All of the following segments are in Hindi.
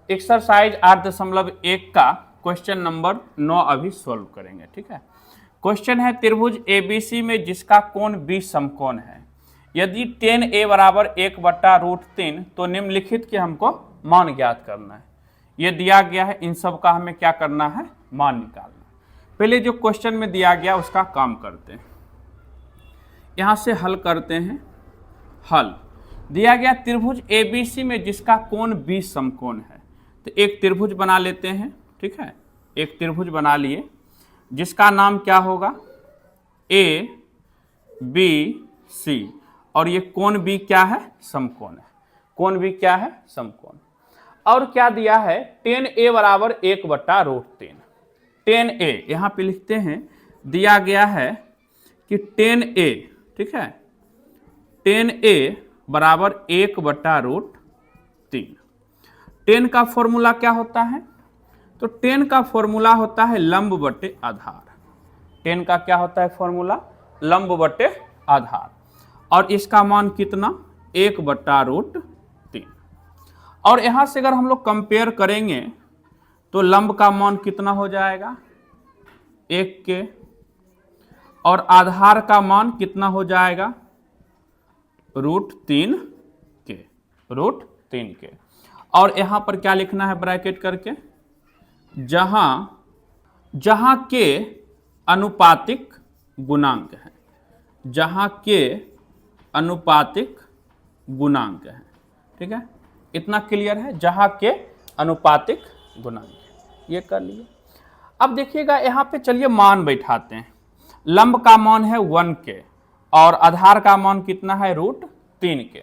एक्सरसाइज 8.1 का क्वेश्चन नंबर 9 अभी सोल्व करेंगे। ठीक है, क्वेश्चन है त्रिभुज एबीसी में जिसका कोण 20 समकोण है, यदि tan a बराबर 1/√3 तो निम्नलिखित के हमको मान ज्ञात करना है। ये दिया गया है, इन सब का हमें क्या करना है, मान निकालना। पहले जो क्वेश्चन में दिया गया उसका काम करते हैं, यहां से हल करते हैं। हल दिया गया त्रिभुज एबीसी में जिसका कोण 20 समकोण है, तो एक त्रिभुज बना लेते हैं। ठीक है, एक त्रिभुज बना लिए जिसका नाम क्या होगा, ए बी सी, और ये कोण भी क्या है, समकोण है। कोण भी क्या है, समकोण। और क्या दिया है, tan a बराबर 1/√3। tan a यहां पे लिखते हैं, दिया गया है कि tan a, ठीक है, tan a बराबर 1/√3। tan का फॉर्मूला क्या होता है, तो tan का फॉर्मूला होता है लंब बटे आधार। tan का क्या होता है फॉर्मूला, लंब बटे आधार, और इसका मान कितना, 1/√3। और यहां से अगर हम लोग कंपेयर करेंगे तो लंब का मान कितना हो जाएगा, 1 के, और आधार का मान कितना हो जाएगा, √3 के, √3 के। और यहां पर क्या लिखना है ब्रैकेट करके, जहां के अनुपातिक गुणांक है, जहां के अनुपातिक गुणांक है। ठीक है, इतना क्लियर है, जहां के अनुपातिक गुणांक, ये कर लिए। अब देखिएगा यहां पे, चलिए मान बैठाते हैं। लंब का मान है 1 के और आधार का मान कितना है, √3 के।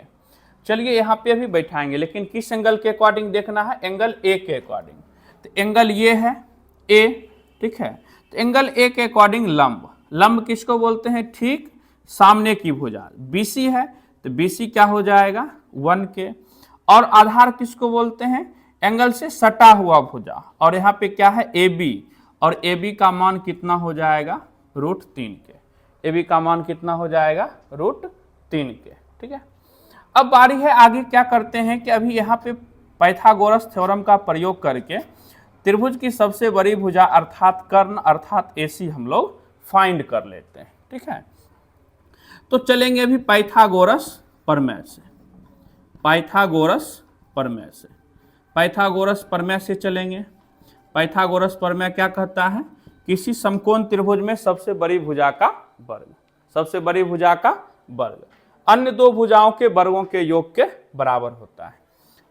चलिए यहां पे अभी बैठाएंगे, लेकिन किस एंगल के अकॉर्डिंग देखना है, एंगल ए के अकॉर्डिंग। तो एंगल ये है ए, ठीक है, तो एंगल ए के अकॉर्डिंग लंब, लंब किसको बोलते हैं, ठीक सामने की भुजा। बीसी है तो बीसी क्या हो जाएगा, 1 के, और आधार किसको बोलते हैं, एंगल से सटा हुआ भुजा। और यहाँ पे क्या है, ए बी, और ए बी का मान कितना हो जाएगा, √3 के। ए बी का मान कितना हो जाएगा, √3 के। ठीक है, अब बारी है आगे क्या करते हैं कि अभी यहाँ पे पाइथागोरस थ्योरम का प्रयोग करके त्रिभुज की सबसे बड़ी भुजा अर्थात कर्ण अर्थात एसी हम लोग फाइंड कर लेते हैं। ठीक है, तो चलेंगे अभी पाइथागोरस प्रमेय से, पाइथागोरस प्रमेय से, पाइथागोरस प्रमेय से चलेंगे। पाइथागोरस प्रमेय क्या कहता है, किसी समकोण त्रिभुज में सबसे बड़ी भुजा का वर्ग, सबसे बड़ी भुजा का वर्ग अन्य दो भुजाओं के वर्गों के योग के बराबर होता है।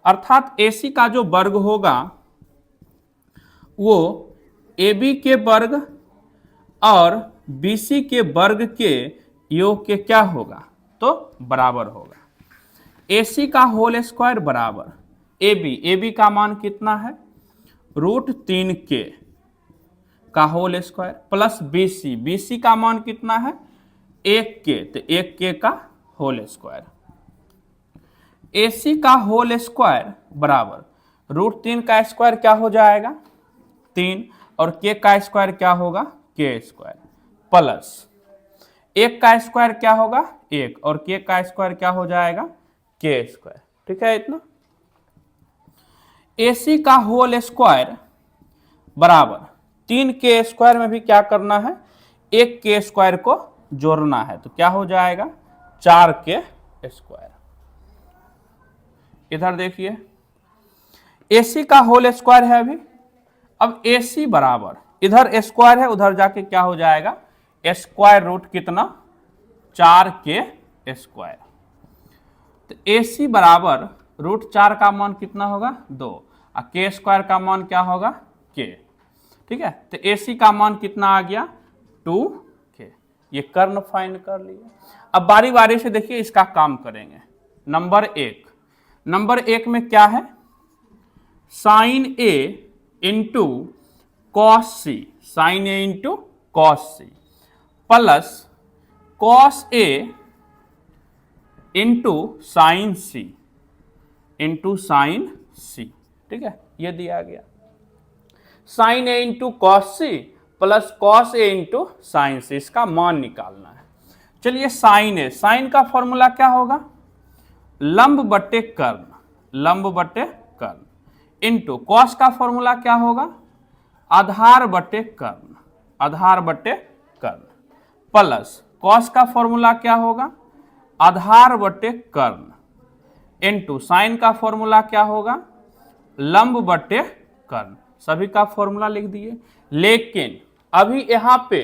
अर्थात एसी का जो वर्ग होगा वो AB के वर्ग और BC के वर्ग के योग के क्या होगा, तो बराबर होगा। AC का होल स्क्वायर बराबर AB का मान कितना है, √3 के का होल स्क्वायर प्लस BC का मान कितना है, 1 के, तो 1 के का होल स्क्वायर। AC का होल स्क्वायर बराबर √3 का स्क्वायर क्या हो जाएगा, 3, और K का स्क्वायर क्या होगा, K स्क्वायर, प्लस 1 का स्क्वायर क्या होगा, 1, और K का स्क्वायर क्या हो जाएगा, K स्क्वायर। ठीक है, इतना। AC का होल स्क्वायर बराबर 3K स्क्वायर में भी क्या करना है, 1K स्क्वायर को जोड़ना है, तो क्या हो जाएगा, 4K स्क्वायर। इधर देखिए AC का होल स्क्वायर है अभी, अब AC बराबर इधर स्क्वायर है, उधर जाके क्या हो जाएगा, स्क्वायर रूट कितना, 4K स्क्वायर। तो AC बराबर √4 का मान कितना होगा, 2, और K स्क्वायर का मान क्या होगा, K। ठीक है, तो AC का मान कितना आ गया, 2K। ये कर्ण फाइंड कर लिए। अब बारी बारी से देखिए इसका काम करेंगे। नंबर एक में क्या है, sin A into cos C, sin A into cos C, plus cos A into sine C, into sine C. ठीक है, ये दिया गया, sin A into cos C plus cos A into sine C, इसका मान निकालना है। चलिए sin A, sin का फॉर्मूला क्या होगा, लंब बटे कर्ण, लंब बटे कर्ण। इंटू कॉस का फॉर्मूला क्या होगा, आधार बटे कर्ण, आधार बटे कर्ण, प्लस कॉस का फॉर्मूला क्या होगा, आधार बटे कर्ण, इंटू साइन का फॉर्मूला क्या होगा, लंब बटे कर्ण। सभी का फॉर्मूला लिख दिए। लेकिन अभी यहां पे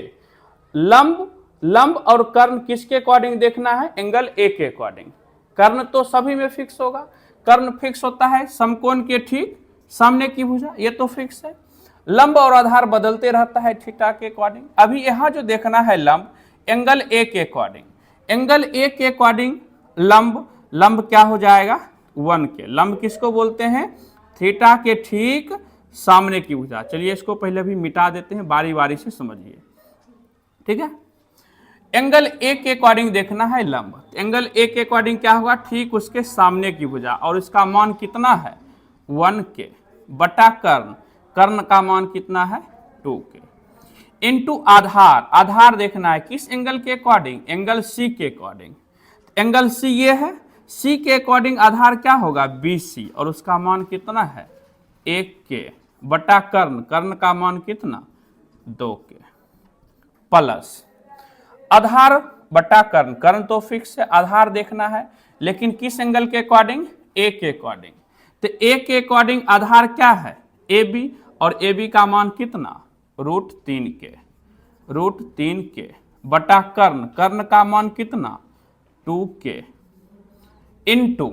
लंब और कर्ण किसके अकॉर्डिंग देखना है, एंगल ए के अकॉर्डिंग। कर्ण तो सभी में फिक्स होगा, कर्ण फिक्स होता है समकोण के ठीक सामने की भुजा, ये तो फिक्स है। लंब और आधार बदलते रहता है थीटा के अकॉर्डिंग। अभी यहां जो देखना है लंब एंगल ए के अकॉर्डिंग, एंगल ए के अकॉर्डिंग लंब क्या हो जाएगा, 1 के। लंब किसको बोलते हैं, थीटा के ठीक सामने की भुजा। चलिए इसको पहले भी मिटा देते हैं, बारी बारी से समझिए, ठीक है। एंगल ए के अकॉर्डिंग देखना है लंब, एंगल ए के अकॉर्डिंग क्या होगा, ठीक उसके सामने की भुजा, और इसका मान कितना है 1 के बटा कर्ण, कर्ण का मान कितना है 2 के, इंटू आधार, आधार देखना है किस एंगल के अकॉर्डिंग, एंगल सी के अकॉर्डिंग। एंगल सी ये है, सी के अकॉर्डिंग आधार क्या होगा BC, और उसका मान कितना है 1 के बटा कर्ण, कर्ण का मान कितना 2 के, प्लस आधार बटा कर्ण, कर्ण तो फिक्स है, आधार देखना है लेकिन किस एंगल के अकॉर्डिंग, ए के अकॉर्डिंग। तो ए के अकॉर्डिंग आधार क्या है AB, और AB का मान कितना √3 के, √3 के बटा कर्ण, कर्ण का मान कितना 2 के, इंटू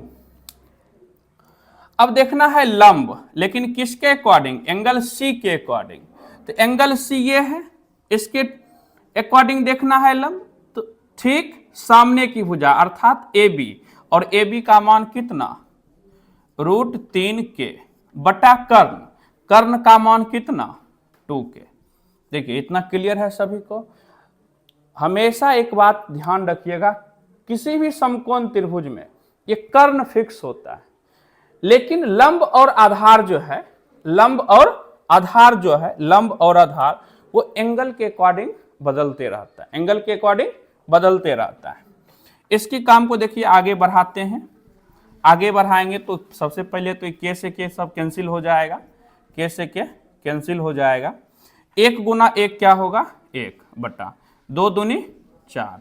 अब देखना है लंब, लेकिन किसके अकॉर्डिंग, एंगल सी के अकॉर्डिंग। तो एंगल सी ये है, इसके अकॉर्डिंग देखना है लंब, तो ठीक सामने की भुजा अर्थात AB, और AB का मान कितना √3 के बटा कर्ण, कर्ण का मान कितना 2 के। देखिए इतना क्लियर है सभी को। हमेशा एक बात ध्यान रखिएगा, किसी भी समकोण त्रिभुज में ये कर्ण फिक्स होता है, लेकिन लंब और आधार जो है, लंब और आधार जो है, लंब और आधार वो एंगल के अकॉर्डिंग बदलते रहता है, एंगल के अकॉर्डिंग बदलते रहता है। इसकी काम को देखिए आगे बढ़ाते हैं। आगे बढ़ाएंगे तो सबसे पहले तो के से के सब कैंसिल हो जाएगा, के से के कैंसिल हो जाएगा। 1 गुना 1 क्या होगा 1 बटा 2 दूनी 4,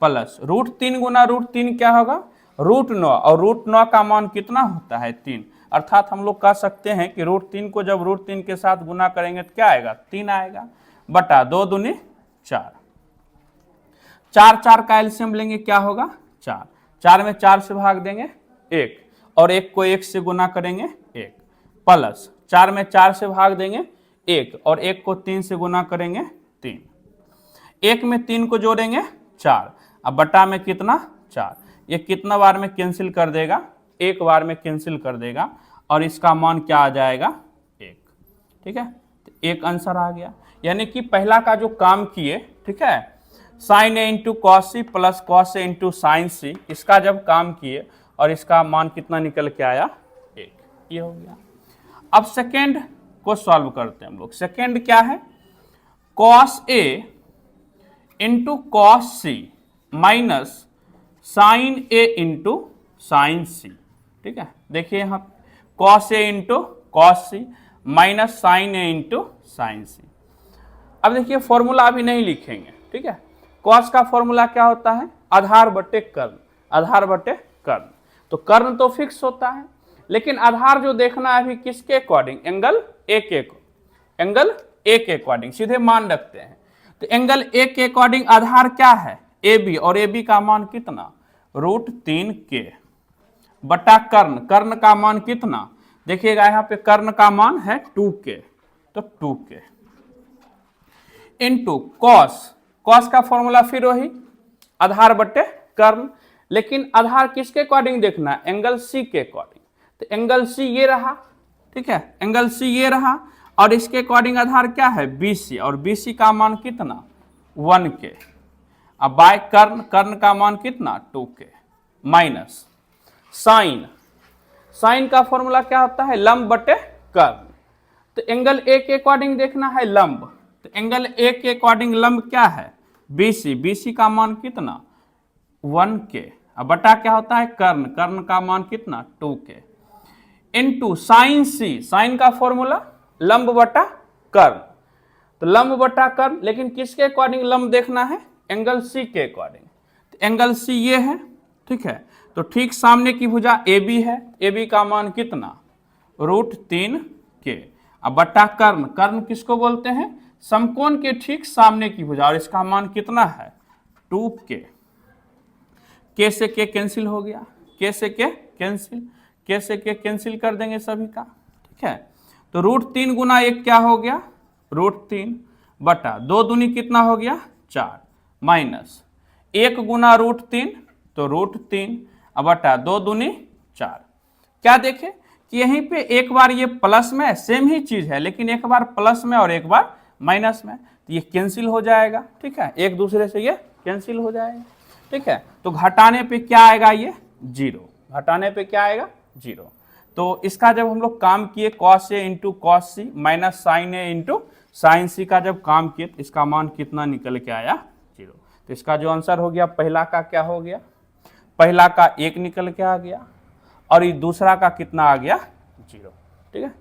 प्लस √3 गुना √3 क्या होगा √9, और √9 का मान कितना होता है 3, अर्थात हम लोग कह सकते हैं कि √3 को जब √3 के साथ गुना करेंगे तो क्या आएगा 3 आएगा, बटा 2 दूनी 4, 4 का एलसीएम लेंगे क्या होगा 4, 4 में 4 से भाग देंगे 1, और 1 को 1 से गुना करेंगे 1, प्लस 4 में 4 से भाग देंगे 1, और 1 को 3 से गुना करेंगे 3, 1 में 3 को जोड़ेंगे 4, अब बटा में कितना 4, ये कितना बार में कैंसिल कर देगा, एक बार में कैंसिल कर देगा, और इसका मान क्या आ जाएगा 1, ठीक है। तो एक आंसर आ गया, यानी कि पहला का जो काम किए, ठीक है, sine A into cos C plus cos A into sine C, इसका जब काम किए और इसका मान कितना निकल के आया 1, ये हो गया। अब सेकेंड को सॉल्व करते हैं हम लोग। सेकेंड क्या है, cos A into cos C minus sign A into sine C, ठीक है। देखिए यहाँ cos A into cos C minus sign A into sine सी। अब देखिए फॉर्मूला अभी नहीं लिखेंगे, ठीक है। कॉस का फॉर्मूला क्या होता है, आधार बटे कर्ण, आधार बटे कर्ण। तो कर्ण तो फिक्स होता है, लेकिन आधार जो देखना है अभी किसके अकॉर्डिंग, एंगल ए के, एंगल ए के अकॉर्डिंग, सीधे मान रखते हैं। तो एंगल ए के अकॉर्डिंग आधार क्या है AB, और AB का मान कितना √3 के बटा कर्ण, कर्ण का मान कितना, देखिएगा यहाँ पे कर्ण का मान है 2 के, तो 2 के इंटू कॉस, कॉस का फॉर्मूला फिर वही आधार बटे कर्ण, लेकिन आधार किसके अकॉर्डिंग देखना है, एंगल सी के अकॉर्डिंग। तो एंगल सी ये रहा, ठीक है, एंगल सी ये रहा, और इसके अकॉर्डिंग आधार क्या है BC, और BC का मान कितना 1 के, अब बाय कर्ण, कर्ण का मान कितना 2 के, माइनस साइन, साइन का फॉर्मूला क्या होता है लंब बटे कर्ण। तो एंगल ए के अकॉर्डिंग देखना है लंब, तो एंगल ए के अकॉर्डिंग लंब क्या है BC, BC का मान कितना 1 के, अब बटा क्या होता है कर्ण, कर्ण का मान कितना 2 के, इंटू साइन सी, साइन का फॉर्मूला लंब बटा कर्ण, तो लंब बटा कर्ण, लेकिन किसके अकॉर्डिंग लंब देखना है, एंगल सी के अकॉर्डिंग, तो एंगल सी ये है, ठीक है। तो ठीक सामने की भुजा ए बी है, ए बी का मान कितना, √3 के, अब बटा कर्ण, कर्ण किसको बोलते हैं, समकोण के ठीक सामने की भुजा, और इसका मान कितना है 2 के से के कैंसिल हो गया, के से के कैंसिल, के से के कैंसिल कर देंगे सभी का, ठीक है। तो √3 गुना 1 क्या हो गया, √3 बटा 2 दूनी कितना हो गया 4, माइनस 1 गुना √3 तो √3 अब बटा 2 दूनी 4। क्या देखें कि यहीं पे एक बार ये प्लस में, सेम ही चीज है लेकिन एक बार प्लस में और एक बार माइनस में, तो ये कैंसिल हो जाएगा, ठीक है, एक दूसरे से ये कैंसिल हो जाएगा, ठीक है। तो घटाने पे क्या आएगा, ये 0, घटाने पे क्या आएगा 0। तो इसका जब हम लोग काम किए cos A into cos C minus sine A into sine C का जब काम किए तो इसका मान कितना निकल के आया 0। तो इसका जो आंसर हो गया, पहला का क्या हो गया, पहला का 1 निकल के आ गया और ये दूसरा का कितना आ गया 0, ठीक है।